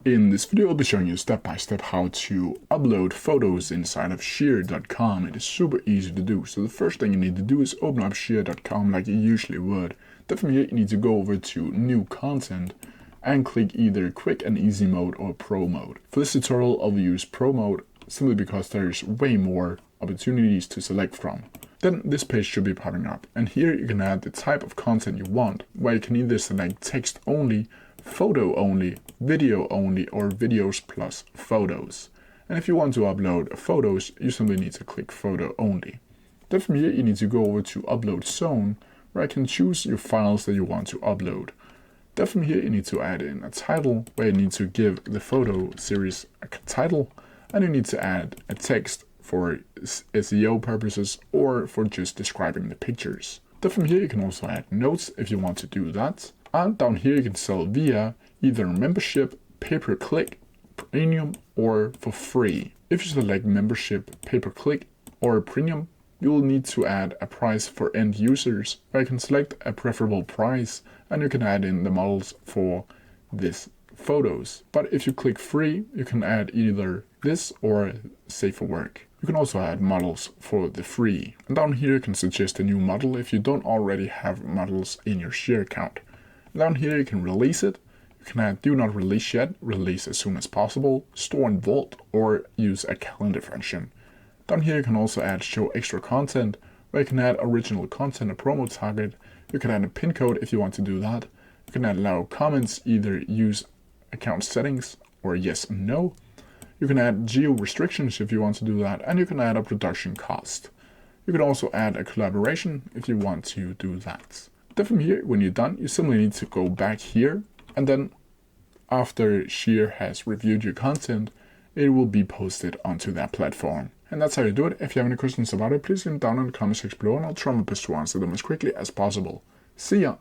In this video, I'll be showing you step by step how to upload photos inside of Sheer.com. It is super easy to do. So the first thing you need to do is open up Sheer.com like you usually would. Then from here, you need to go over to New Content and click either Quick and Easy mode or Pro mode. For this tutorial, I'll use Pro mode simply because there's way more opportunities to select from. Then this page should be popping up, and here you can add the type of content you want, where you can either select text only, photo only, video only, or videos plus photos. And if you want to upload photos, you simply need to click photo only. Then from here you need to go over to upload zone, where I can choose your files that you want to upload. Then from here you need to add in a title, where you need to give the photo series a title, and you need to add a text for SEO purposes or for just describing the pictures. Then from here you can also add notes if you want to do that. And down here you can sell via either membership, pay-per-click, premium, or for free. If you select membership, pay-per-click, or premium, you will need to add a price for end users, where you can select a preferable price and you can add in the models for this photos. But if you click free, you can add either this or safer work. You can also add models for the free. And down here you can suggest a new model if you don't already have models in your Sheer account. Down here you can release it. You can add do not release yet, release as soon as possible, store in vault, or use a calendar function. Down here you can also add show extra content, where you can add original content, a promo target. You can add a pin code if you want to do that. You can add allow comments, either use account settings or yes and no. You can add geo restrictions if you want to do that, and you can add a production cost. You can also add a collaboration if you want to do that. Then from here, when you're done, you simply need to go back here, and then after Sheer has reviewed your content, it will be posted onto that platform. And that's how you do it. If you have any questions about it, please leave them down in the comment section below, and I'll try my best to answer them as quickly as possible. See ya!